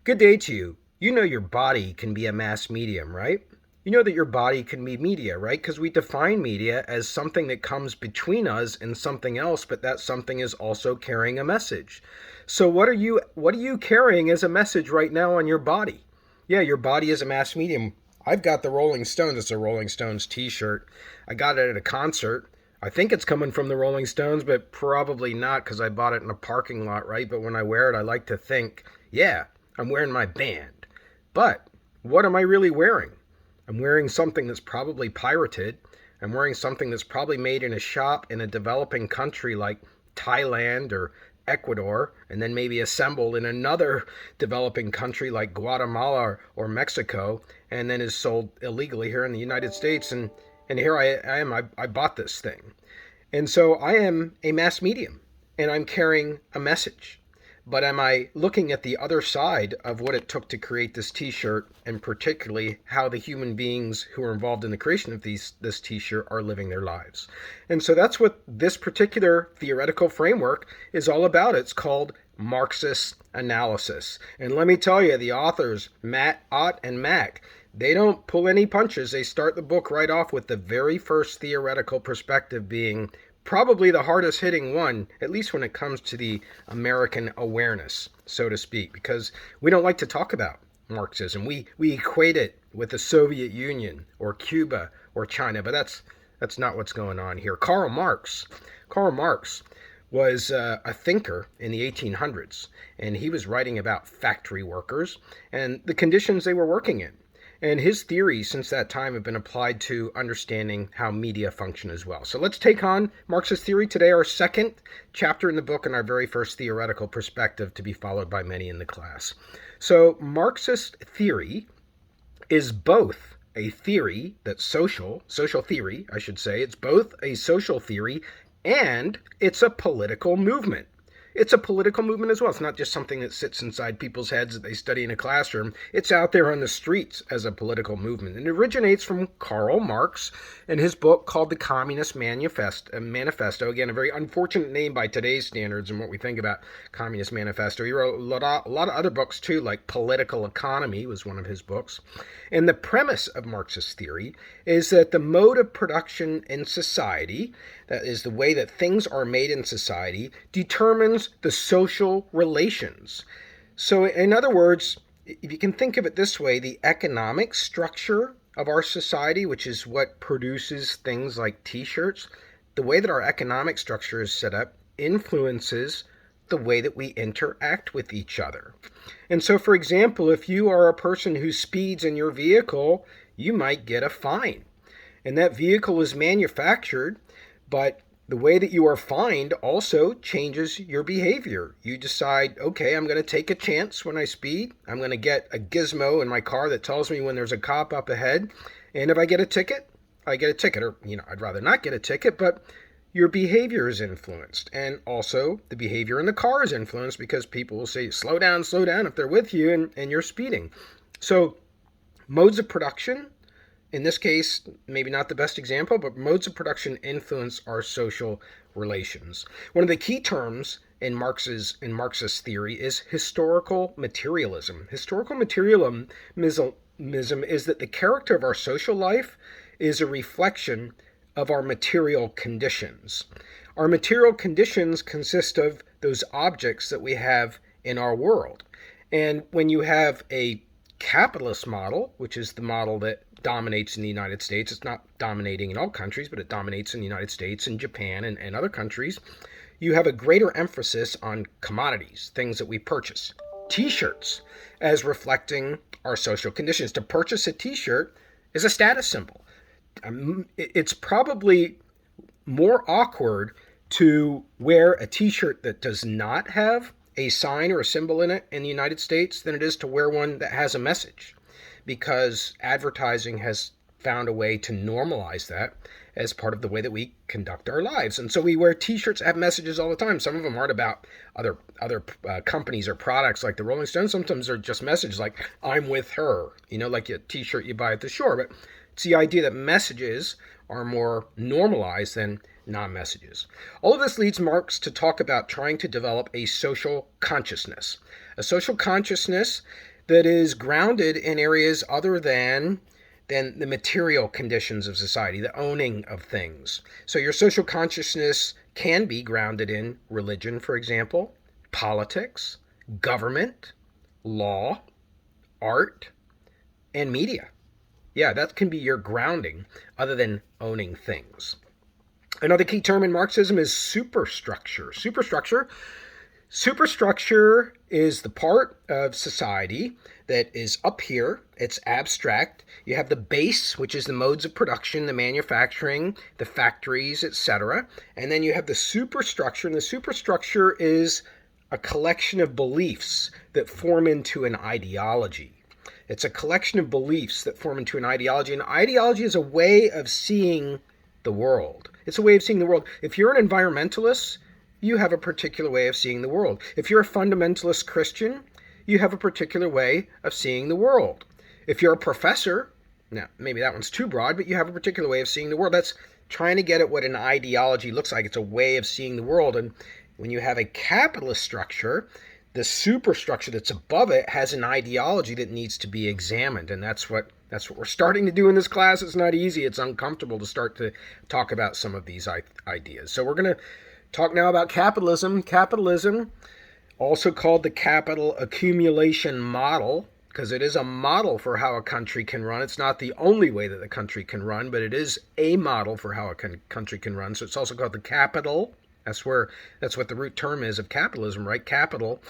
Good day to you. You know your body can be a mass medium, right? You know that your body can be media, right? Because we define media as something that comes between us and something else, but that something is also carrying a message. So what are you carrying as a message right now on your body? Yeah, your body is a mass medium. I've got the Rolling Stones. It's a Rolling Stones t-shirt. I got it at a concert. I think it's coming from the Rolling Stones, but probably not because I bought it in a parking lot, right? But when I wear it, I like to think, yeah, I'm wearing my band. But what am I really wearing? I'm wearing something that's probably pirated. I'm wearing something that's probably made in a shop in a developing country like Thailand or Ecuador, and then maybe assembled in another developing country like Guatemala or Mexico, and then is sold illegally here in the United States. And here I am. I bought this thing. And so I am a mass medium, and I'm carrying a message. But am I looking at the other side of what it took to create this t-shirt, and particularly how the human beings who are involved in the creation of this t-shirt are living their lives? And so that's what this particular theoretical framework is all about. It's called Marxist analysis. And let me tell you, the authors, Matt, Ott, and Mac, they don't pull any punches. They start the book right off with the very first theoretical perspective being probably the hardest hitting one, at least when it comes to the American awareness, so to speak, because we don't like to talk about Marxism. We equate it with the Soviet Union or Cuba or China, but that's not what's going on here. Karl Marx was a thinker in the 1800s, and he was writing about factory workers and the conditions they were working in. And his theories since that time have been applied to understanding how media function as well. So let's take on Marxist theory today, our second chapter in the book and our very first theoretical perspective to be followed by many in the class. So Marxist theory is both a theory that's social theory, I should say. It's both a social theory and it's a political movement. It's a political movement as well. It's not just something that sits inside people's heads that they study in a classroom. It's out there on the streets as a political movement. And it originates from Karl Marx and his book called The Communist Manifesto. Again, a very unfortunate name by today's standards and what we think about Communist Manifesto. He wrote a lot of other books too, like Political Economy was one of his books. And the premise of Marxist theory is that the mode of production in society, that is the way that things are made in society, determines the social relations. So in other words, if you can think of it this way, the economic structure of our society, which is what produces things like t-shirts, the way that our economic structure is set up influences the way that we interact with each other. And so, for example, if you are a person who speeds in your vehicle, you might get a fine. And that vehicle is manufactured, but the way that you are fined also changes your behavior. You decide, okay, I'm going to take a chance when I speed. I'm going to get a gizmo in my car that tells me when there's a cop up ahead. And if I get a ticket, I get a ticket. Or, I'd rather not get a ticket, but your behavior is influenced. And also the behavior in the car is influenced because people will say, slow down, if they're with you and you're speeding. So modes of production, in this case, maybe not the best example, but modes of production influence our social relations. One of the key terms in Marxist theory is historical materialism. Historical materialism is that the character of our social life is a reflection of our material conditions. Our material conditions consist of those objects that we have in our world. And when you have a capitalist model, which is the model that dominates in the United States, it's not dominating in all countries, but it dominates in the United States and Japan and other countries, you have a greater emphasis on commodities, things that we purchase. T-shirts as reflecting our social conditions. To purchase a t-shirt is a status symbol. It's probably more awkward to wear a t-shirt that does not have a sign or a symbol in it in the United States than it is to wear one that has a message, because advertising has found a way to normalize that as part of the way that we conduct our lives. And so we wear t-shirts that have messages all the time. Some of them aren't about other companies or products like the Rolling Stones. Sometimes they're just messages like, I'm with her, like a t-shirt you buy at the store. But it's the idea that messages are more normalized than non-messages. All of this leads Marx to talk about trying to develop a social consciousness. A social consciousness that is grounded in areas other than the material conditions of society, the owning of things. So your social consciousness can be grounded in religion, for example, politics, government, law, art, and media. Yeah, that can be your grounding other than owning things. Another key term in Marxism is superstructure. Superstructure is the part of society that is up here. It's abstract. You have the base, which is the modes of production, the manufacturing, the factories, etc. And then you have the superstructure, and the superstructure is a collection of beliefs that form into an ideology. It's a collection of beliefs that form into an ideology. And ideology is a way of seeing the world. It's a way of seeing the world. If you're an environmentalist, you have a particular way of seeing the world. If you're a fundamentalist Christian, you have a particular way of seeing the world. If you're a professor, now maybe that one's too broad, but you have a particular way of seeing the world. That's trying to get at what an ideology looks like. It's a way of seeing the world. And when you have a capitalist structure, the superstructure that's above it has an ideology that needs to be examined. And that's what we're starting to do in this class. It's not easy. It's uncomfortable to start to talk about some of these ideas. So we're going to talk now about capitalism. Capitalism, also called the capital accumulation model, because it is a model for how a country can run. It's not the only way that the country can run, but it is a model for how a country can run. So it's also called the capital. That's what the root term is of capitalism, right? Capital.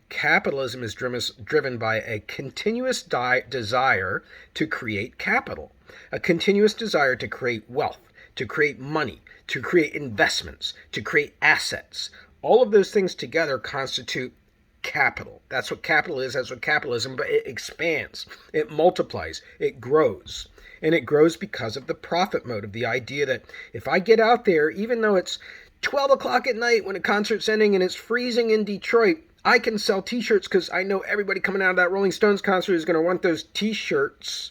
Capitalism is driven by a continuous desire to create capital, a continuous desire to create wealth, to create money, to create investments, to create assets. All of those things together constitute capital. That's what capital is. That's what capitalism, but it expands, it multiplies, it grows. And it grows because of the profit motive, the idea that if I get out there, even though it's 12 o'clock at night when a concert's ending and it's freezing in Detroit, I can sell t-shirts because I know everybody coming out of that Rolling Stones concert is going to want those t-shirts,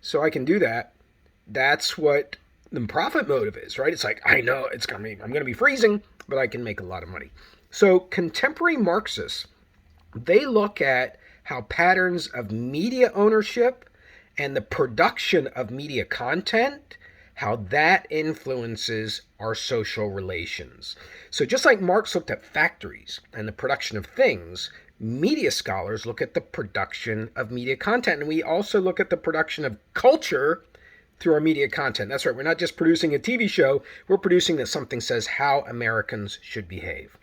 so I can do that. That's what the profit motive is, right? It's like, I know I'm going to be freezing, but I can make a lot of money. So contemporary Marxists, they look at how patterns of media ownership and the production of media content, how that influences our social relations. So just like Marx looked at factories and the production of things, media scholars look at the production of media content. And we also look at the production of culture through our media content. That's right, we're not just producing a TV show, we're producing that something says how Americans should behave.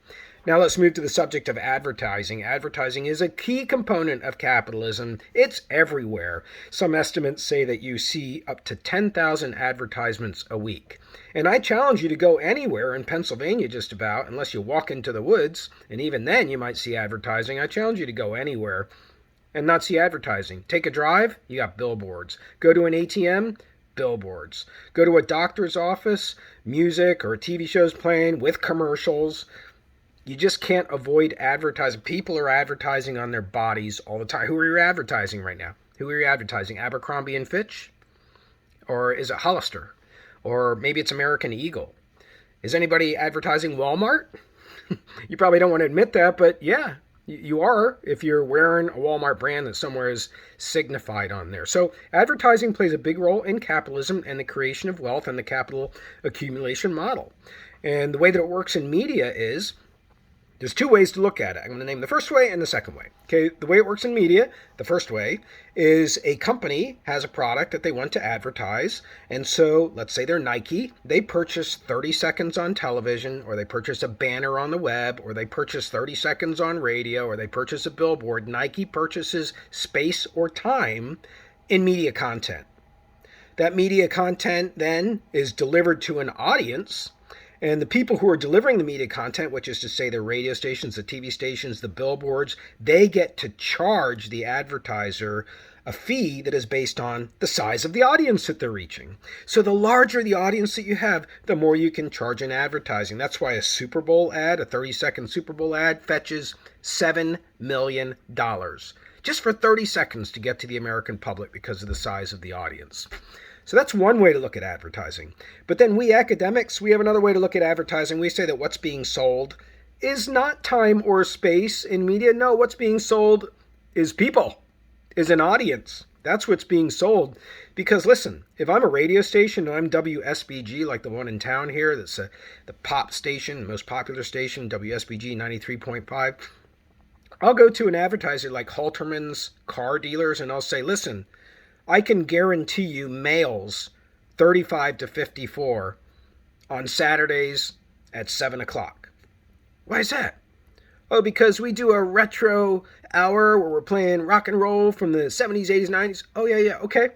Now let's move to the subject of advertising. Advertising is a key component of capitalism. It's everywhere. Some estimates say that you see up to 10,000 advertisements a week. And I challenge you to go anywhere in Pennsylvania just about, unless you walk into the woods, and even then you might see advertising. I challenge you to go anywhere and not see advertising. Take a drive, you got billboards. Go to an ATM, billboards. Go to a doctor's office, music or TV shows playing with commercials. You just can't avoid advertising. People are advertising on their bodies all the time. Who are you advertising right now? Who are you advertising? Abercrombie and Fitch? Or is it Hollister? Or maybe it's American Eagle. Is anybody advertising Walmart? You probably don't want to admit that, but yeah, you are if you're wearing a Walmart brand that somewhere is signified on there. So advertising plays a big role in capitalism and the creation of wealth and the capital accumulation model. And the way that it works in media is, there's two ways to look at it. I'm going to name the first way and the second way. Okay, the way it works in media, the first way, is a company has a product that they want to advertise. And so, let's say they're Nike. They purchase 30 seconds on television, or they purchase a banner on the web, or they purchase 30 seconds on radio, or they purchase a billboard. Nike purchases space or time in media content. That media content then is delivered to an audience. And the people who are delivering the media content, which is to say the radio stations, the TV stations, the billboards, they get to charge the advertiser a fee that is based on the size of the audience that they're reaching. So the larger the audience that you have, the more you can charge in advertising. That's why a Super Bowl ad, a 30-second Super Bowl ad, fetches $7 million just for 30 seconds to get to the American public because of the size of the audience. So that's one way to look at advertising. But then we academics, we have another way to look at advertising. We say that what's being sold is not time or space in media. No, what's being sold is people. is an audience. That's what's being sold. Because listen, if I'm a radio station and I'm WSBG, like the one in town here, that's the pop station, the most popular station, WSBG 93.5, I'll go to an advertiser like Halterman's Car Dealers and I'll say, listen, I can guarantee you males 35 to 54 on Saturdays at 7 o'clock. Why is that? Oh, because we do a retro hour where we're playing rock and roll from the 70s, 80s, 90s. Oh, yeah, okay.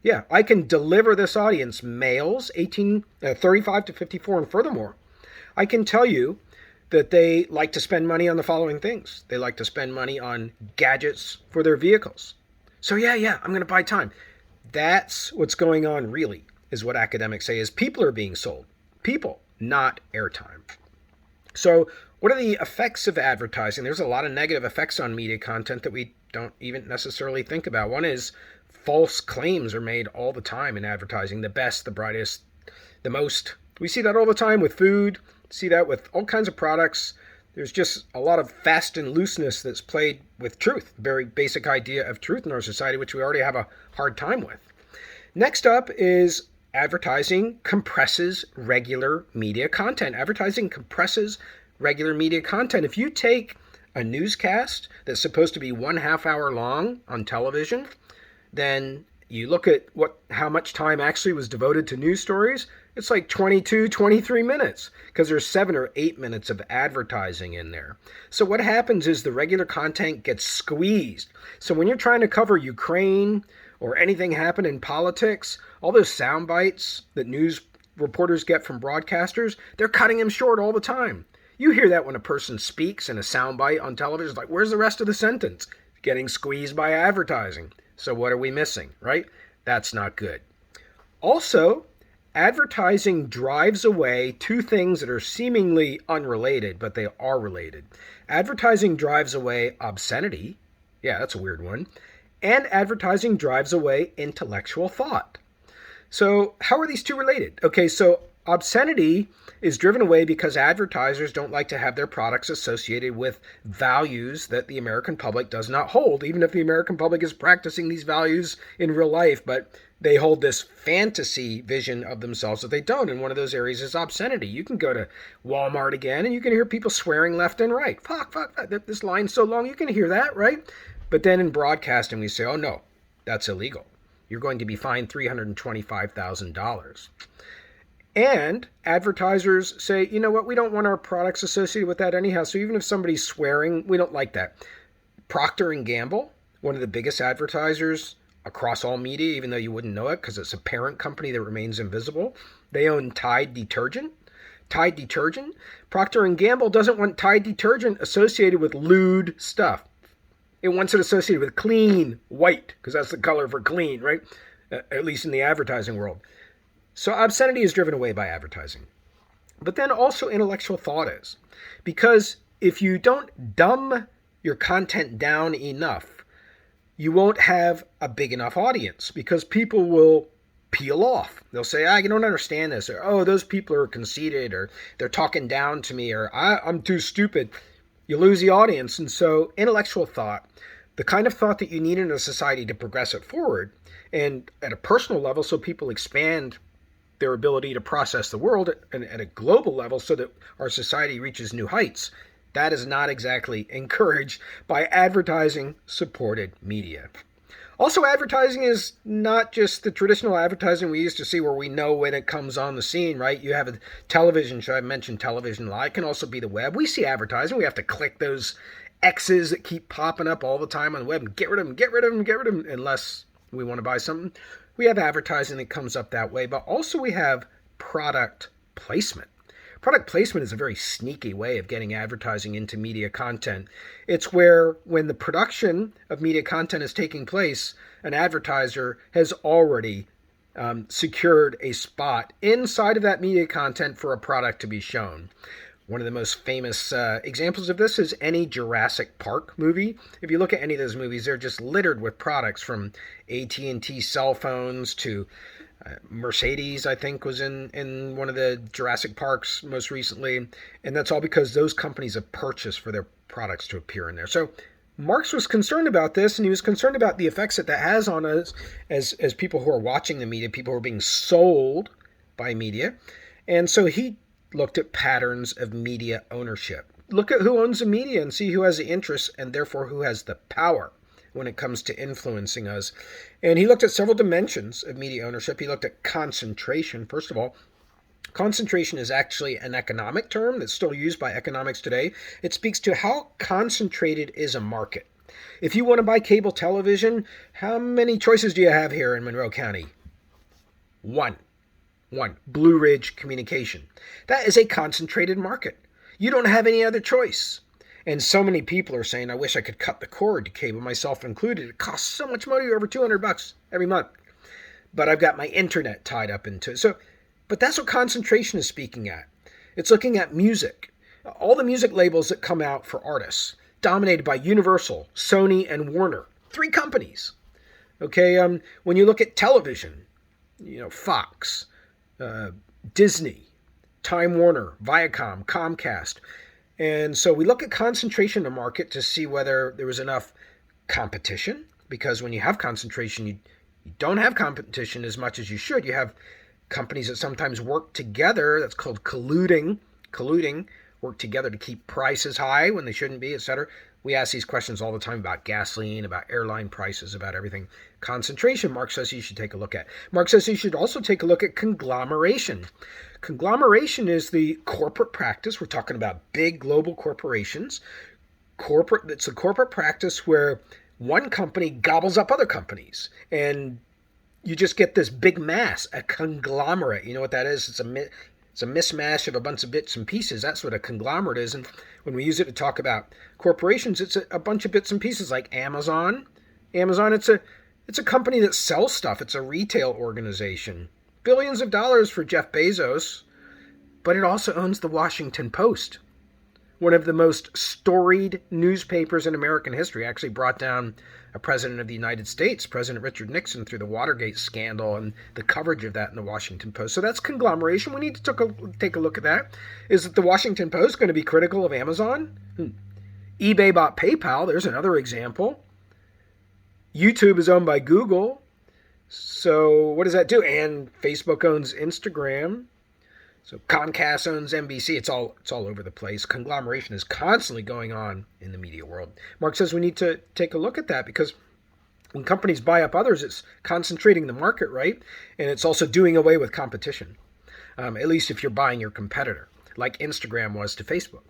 Yeah, I can deliver this audience, males 35 to 54, and furthermore, I can tell you that they like to spend money on the following things. They like to spend money on gadgets for their vehicles. So yeah, I'm going to buy time. That's what's going on really, is what academics say, is people are being sold. People, not airtime. So what are the effects of advertising? There's a lot of negative effects on media content that we don't even necessarily think about. One is false claims are made all the time in advertising. The best, the brightest, the most. We see that all the time with food. See that with all kinds of products. There's just a lot of fast and looseness that's played with truth. Very basic idea of truth in our society, which we already have a hard time with. Next up is advertising compresses regular media content. Advertising compresses regular media content. If you take a newscast that's supposed to be 1.5 hour long on television, then you look at how much time actually was devoted to news stories. It's like 22, 23 minutes because there's 7 or 8 minutes of advertising in there. So what happens is the regular content gets squeezed. So when you're trying to cover Ukraine or anything happen in politics, all those sound bites that news reporters get from broadcasters, they're cutting them short all the time. You hear that when a person speaks in a soundbite on television. It's like, where's the rest of the sentence? Getting squeezed by advertising. So what are we missing, right? That's not good. Also, advertising drives away two things that are seemingly unrelated, but they are related. Advertising drives away obscenity. Yeah, that's a weird one. And advertising drives away intellectual thought. So how are these two related? Okay, so obscenity is driven away because advertisers don't like to have their products associated with values that the American public does not hold, even if the American public is practicing these values in real life, but they hold this fantasy vision of themselves that they don't. And one of those areas is obscenity. You can go to Walmart again and you can hear people swearing left and right. Fuck, this line's so long, you can hear that, right? But then in broadcasting, we say, oh no, that's illegal. You're going to be fined $325,000. And advertisers say, you know what, we don't want our products associated with that anyhow. So even if somebody's swearing, we don't like that. Procter & Gamble, one of the biggest advertisers across all media, even though you wouldn't know it because it's a parent company that remains invisible. They own Tide detergent. Procter & Gamble doesn't want Tide detergent associated with lewd stuff. It wants it associated with clean, white, because that's the color for clean, right? At least in the advertising world. So obscenity is driven away by advertising. But then also intellectual thought is. Because if you don't dumb your content down enough, you won't have a big enough audience because people will peel off. They'll say, you don't understand this, or, oh, those people are conceited, or they're talking down to me, or I'm too stupid. You lose the audience. And so intellectual thought, the kind of thought that you need in a society to progress it forward, and at a personal level so people expand their ability to process the world at a global level so that our society reaches new heights, that is not exactly encouraged by advertising-supported media. Also, advertising is not just the traditional advertising we used to see where we know when it comes on the scene, right? You have a television show. I mentioned television live. It can also be the web. We see advertising. We have to click those X's that keep popping up all the time on the web and get rid of them, unless we want to buy something. We have advertising that comes up that way, but also we have product placement. Product placement is a very sneaky way of getting advertising into media content. It's where when the production of media content is taking place, an advertiser has already secured a spot inside of that media content for a product to be shown. One of the most famous examples of this is any Jurassic Park movie. If you look at any of those movies, they're just littered with products from AT&T cell phones to Mercedes, I think, was in one of the Jurassic Parks most recently. And that's all because those companies have purchased for their products to appear in there. So Marx was concerned about this, and he was concerned about the effects that has on us as people who are watching the media, people who are being sold by media. And so he looked at patterns of media ownership. Look at who owns the media and see who has the interest and therefore who has the power when it comes to influencing us. And he looked at several dimensions of media ownership. He looked at concentration. First of all, concentration is actually an economic term that's still used by economics today. It speaks to how concentrated is a market. If you want to buy cable television, how many choices do you have here in Monroe County? One. Blue Ridge Communication. That is a concentrated market. You don't have any other choice. And so many people are saying, I wish I could cut the cord to cable, myself included. It costs so much money, over $200 every month. But I've got my internet tied up into it. But that's what concentration is speaking at. It's looking at music. All the music labels that come out for artists, dominated by Universal, Sony, and Warner. 3 companies. Okay, when you look at television, Fox, Disney, Time Warner, Viacom, Comcast. And so we look at concentration in the market to see whether there was enough competition, because when you have concentration, you don't have competition as much as you should. You have companies that sometimes work together. That's called colluding, work together to keep prices high when they shouldn't be, etc. We ask these questions all the time about gasoline, about airline prices, about everything. Concentration, Marx says you should take a look at. Marx says you should also take a look at conglomeration. Conglomeration is the corporate practice. We're talking about big global corporations. It's a corporate practice where one company gobbles up other companies, and you just get this big mass, a conglomerate. You know what that is? It's a mismatch of a bunch of bits and pieces. That's what a conglomerate is. And when we use it to talk about corporations, it's a bunch of bits and pieces, like Amazon. It's a company that sells stuff. It's a retail organization. Billions of dollars for Jeff Bezos. But it also owns the Washington Post, one of the most storied newspapers in American history. Actually brought down a president of the United States, President Richard Nixon, through the Watergate scandal and the coverage of that in the Washington Post. So that's conglomeration. We need to take a look at that. Is the Washington Post going to be critical of Amazon? eBay bought PayPal. There's another example. YouTube is owned by Google. So what does that do? And Facebook owns Instagram. So Comcast owns NBC. It's all over the place. Conglomeration is constantly going on in the media world. Marx says we need to take a look at that, because when companies buy up others, it's concentrating the market, right? And it's also doing away with competition, at least if you're buying your competitor, like Instagram was to Facebook.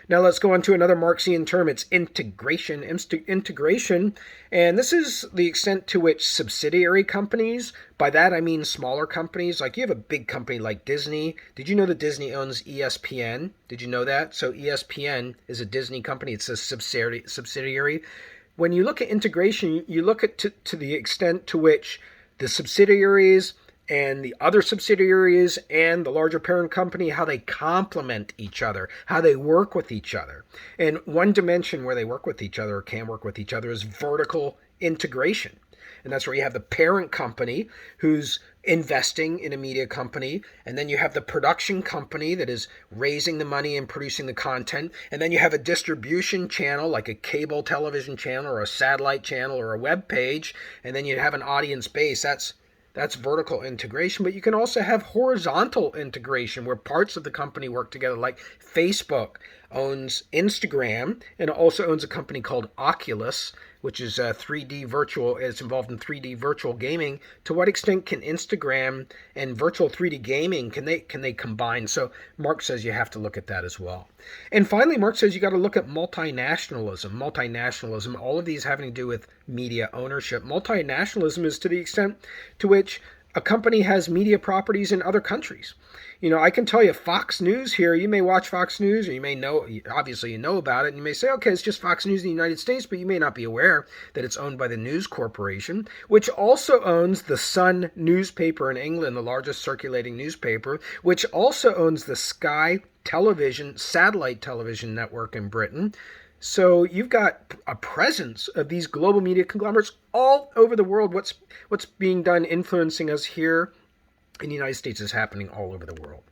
Now let's go on to another Marxian term. It's integration. Integration, and this is the extent to which subsidiary companies, by that I mean smaller companies, like you have a big company like Disney. Did you know that Disney owns ESPN? Did you know that? So ESPN is a Disney company. It's a subsidiary. When you look at integration, you look at to the extent to which the subsidiaries and the other subsidiaries and the larger parent company, how they complement each other, how they work with each other. And one dimension where they work with each other or can work with each other is vertical integration. And that's where you have the parent company who's investing in a media company, and then you have the production company that is raising the money and producing the content, and then you have a distribution channel like a cable television channel or a satellite channel or a web page, and then you have an audience base. That's vertical integration. But you can also have horizontal integration where parts of the company work together, like Facebook owns Instagram and also owns a company called Oculus, which is 3D virtual. It's involved in 3D virtual gaming. To what extent can Instagram and virtual 3D gaming, can they combine? So Marx says you have to look at that as well. And finally, Marx says you got to look at multinationalism. All of these having to do with media ownership. Multinationalism is to the extent to which a company has media properties in other countries. I can tell you Fox News here, you may watch Fox News, or you may know, obviously you know about it, and you may say, okay, it's just Fox News in the United States, but you may not be aware that it's owned by the News Corporation, which also owns the Sun newspaper in England, the largest circulating newspaper, which also owns the Sky Television, satellite television network in Britain. So you've got a presence of these global media conglomerates all over the world. What's being done influencing us here in the United States is happening all over the world.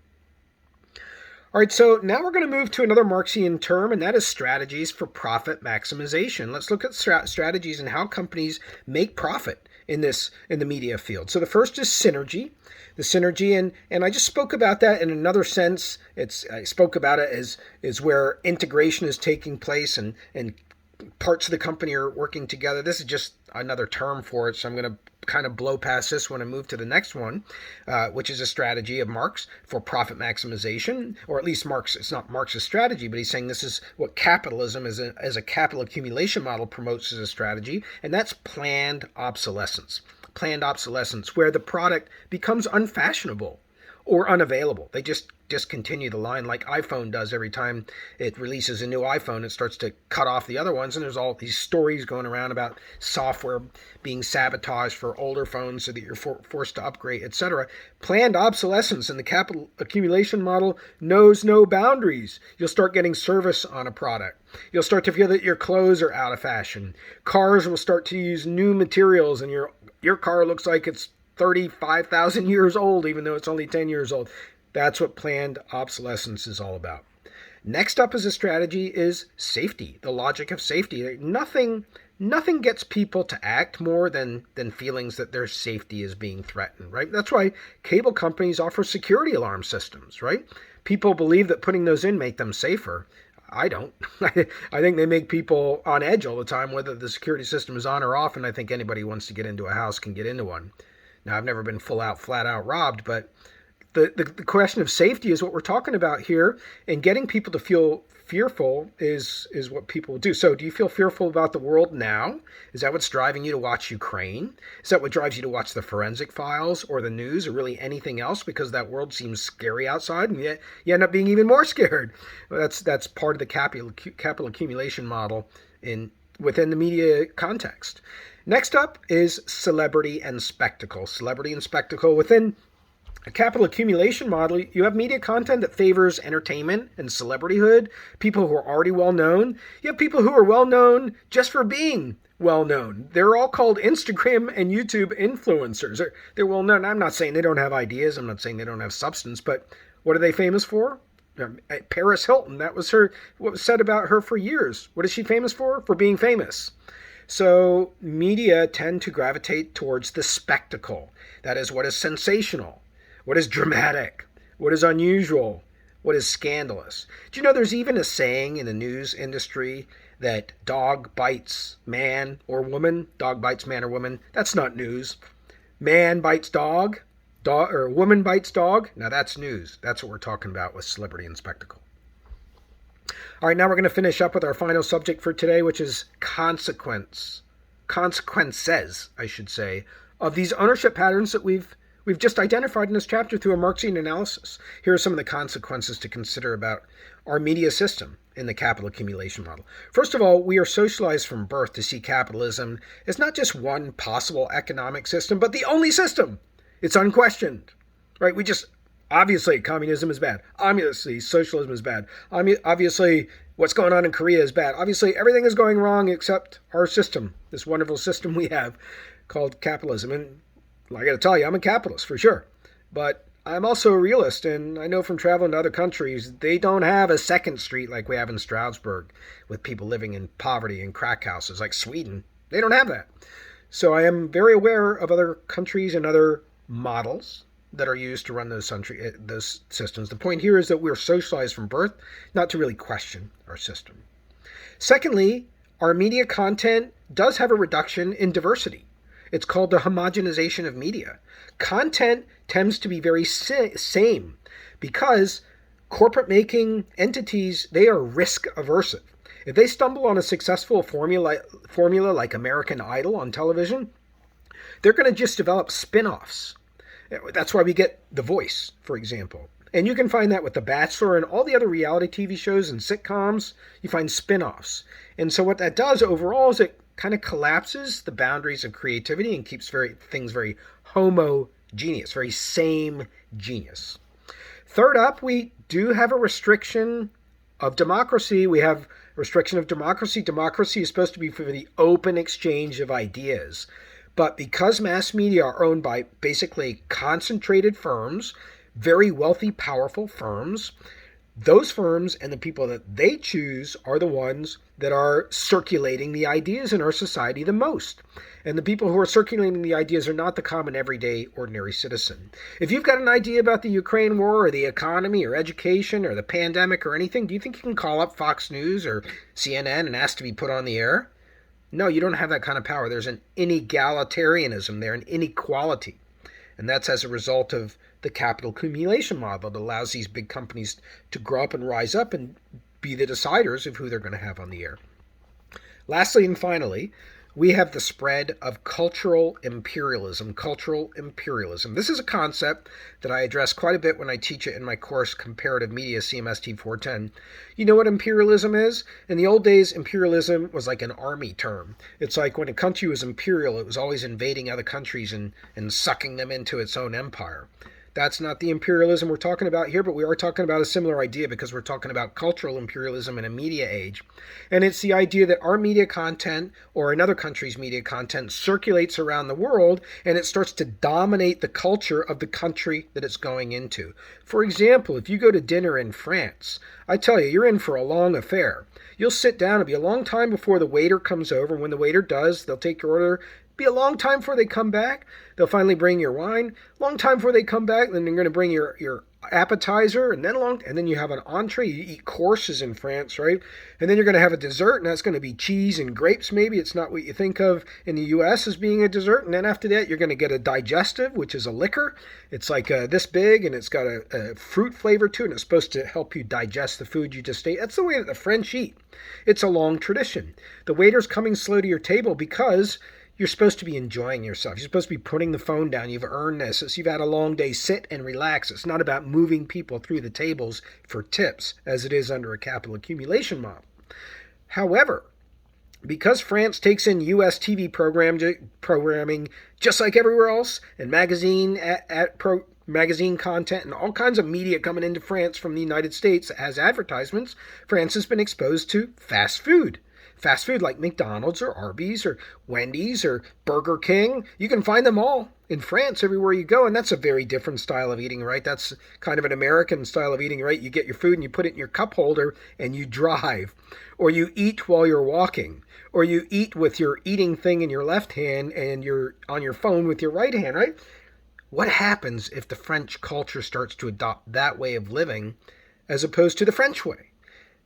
All right, so now we're going to move to another Marxian term, and that is strategies for profit maximization. Let's look at strategies and how companies make profit in the media field. So the first is synergy. The synergy, and I just spoke about that in another sense. I spoke about it as where integration is taking place and parts of the company are working together. This is just another term for it, so I'm going to kind of blow past this one and move to the next one, which is a strategy of Marx for profit maximization, or at least Marx. It's not Marx's strategy, but he's saying this is what capitalism as a capital accumulation model promotes as a strategy, and that's planned obsolescence. Planned obsolescence, where the product becomes unfashionable or unavailable. They just discontinue the line like iPhone does every time it releases a new iPhone. It starts to cut off the other ones, and there's all these stories going around about software being sabotaged for older phones so that you're forced to upgrade, etc. Planned obsolescence in the capital accumulation model knows no boundaries. You'll start getting service on a product. You'll start to feel that your clothes are out of fashion. Cars will start to use new materials, and your car looks like it's 35,000 years old, even though it's only 10 years old. That's what planned obsolescence is all about. Next up as a strategy is safety, the logic of safety. Nothing gets people to act more than feelings that their safety is being threatened, right? That's why cable companies offer security alarm systems, right? People believe that putting those in make them safer. I don't. I think they make people on edge all the time, whether the security system is on or off, and I think anybody who wants to get into a house can get into one. Now, I've never been flat out robbed, but the question of safety is what we're talking about here, and getting people to feel fearful is what people do. So do you feel fearful about the world now? Is that what's driving you to watch Ukraine? Is that what drives you to watch the forensic files or the news or really anything else because that world seems scary outside and yet you end up being even more scared? Well, that's part of the capital accumulation model within the media context. Next up is celebrity and spectacle. Celebrity and spectacle. Within a capital accumulation model, you have media content that favors entertainment and celebrityhood, people who are already well known. You have people who are well known just for being well known. They're all called Instagram and YouTube influencers. They're well known. I'm not saying they don't have ideas. I'm not saying they don't have substance, but what are they famous for? Paris Hilton. That was what was said about her for years. What is she famous for? For being famous. So media tend to gravitate towards the spectacle. That is what is sensational, what is dramatic, what is unusual, what is scandalous. Do you know there's even a saying in the news industry that dog bites man or woman? Dog bites man or woman. That's not news. Man bites dog, or woman bites dog. Now that's news. That's what we're talking about with celebrity and spectacle. All right, now we're going to finish up with our final subject for today, which is consequences, I should say, of these ownership patterns that we've just identified in this chapter through a Marxian analysis. Here are some of the consequences to consider about our media system in the capital accumulation model. First of all, we are socialized from birth to see capitalism as not just one possible economic system, but the only system. It's unquestioned, right? Obviously, communism is bad. Obviously, socialism is bad. Obviously, what's going on in Korea is bad. Obviously, everything is going wrong except our system, this wonderful system we have called capitalism. And I got to tell you, I'm a capitalist for sure. But I'm also a realist, and I know from traveling to other countries, they don't have a second street like we have in Stroudsburg with people living in poverty in crack houses like Sweden. They don't have that. So I am very aware of other countries and other models that are used to run those systems. The point here is that we're socialized from birth, not to really question our system. Secondly, our media content does have a reduction in diversity. It's called the homogenization of media. Content tends to be very same because corporate making entities, they are risk aversive. If they stumble on a successful formula like American Idol on television, they're going to just develop spin-offs. That's why we get The Voice, for example. And you can find that with The Bachelor and all the other reality TV shows and sitcoms. You find spin-offs. And so what that does overall is it kind of collapses the boundaries of creativity and keeps things very homogeneous, very same genius. Third up, we do have a restriction of democracy. We have restriction of democracy. Democracy is supposed to be for the open exchange of ideas. But because mass media are owned by basically concentrated firms, very wealthy, powerful firms, Those firms and the people that they choose are the ones that are circulating the ideas in our society the most. And the people who are circulating the ideas are not the common, everyday, ordinary citizen. If you've got an idea about the Ukraine war or the economy or education or the pandemic or anything, do you think you can call up Fox News or CNN and ask to be put on the air? No, you don't have that kind of power. There's an inegalitarianism there, an inequality. And that's as a result of the capital accumulation model that allows these big companies to grow up and rise up and be the deciders of who they're going to have on the air. Lastly and finally, we have the spread of cultural imperialism. Cultural imperialism. This is a concept that I address quite a bit when I teach it in my course, Comparative Media, CMST 410. You know what imperialism is? In the old days, imperialism was like an army term. It's like when a country was imperial, it was always invading other countries and sucking them into its own empire. That's not the imperialism we're talking about here, but we are talking about a similar idea because we're talking about cultural imperialism in a media age. And it's the idea that our media content or another country's media content circulates around the world and it starts to dominate the culture of the country that it's going into. For example, if you go to dinner in France, I tell you, you're in for a long affair. You'll sit down, it'll be a long time before the waiter comes over. When the waiter does, they'll take your order. Be a long time before they come back. They'll finally bring your wine. Long time before they come back, then they're going to bring your appetizer, and then you have an entree. You eat courses in France, right? And then you're going to have a dessert, and that's going to be cheese and grapes. Maybe it's not what you think of in the U.S. as being a dessert. And then after that, you're going to get a digestive, which is a liquor. It's like this big, and it's got a fruit flavor to it, and it's supposed to help you digest the food you just ate. That's the way that the French eat. It's a long tradition. The waiter's coming slow to your table because you're supposed to be enjoying yourself. You're supposed to be putting the phone down. You've earned this. You've had a long day. Sit and relax. It's not about moving people through the tables for tips, as it is under a capital accumulation model. However, because France takes in U.S. TV programming just like everywhere else, and magazine content and all kinds of media coming into France from the United States as advertisements, France has been exposed to fast food. Fast food like McDonald's or Arby's or Wendy's or Burger King. You can find them all in France everywhere you go, and that's a very different style of eating, right? That's kind of an American style of eating, right? You get your food and you put it in your cup holder and you drive, or you eat while you're walking, or you eat with your eating thing in your left hand and you're on your phone with your right hand, right? What happens if the French culture starts to adopt that way of living as opposed to the French way?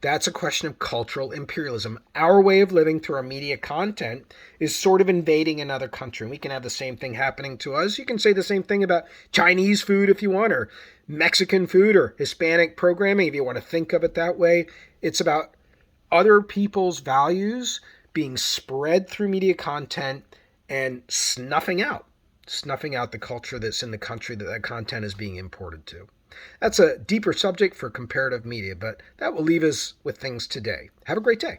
That's a question of cultural imperialism. Our way of living through our media content is sort of invading another country. We can have the same thing happening to us. You can say the same thing about Chinese food if you want, or Mexican food, or Hispanic programming if you want to think of it that way. It's about other people's values being spread through media content and snuffing out the culture that's in the country that content is being imported to. That's a deeper subject for comparative media, but that will leave us with things today. Have a great day.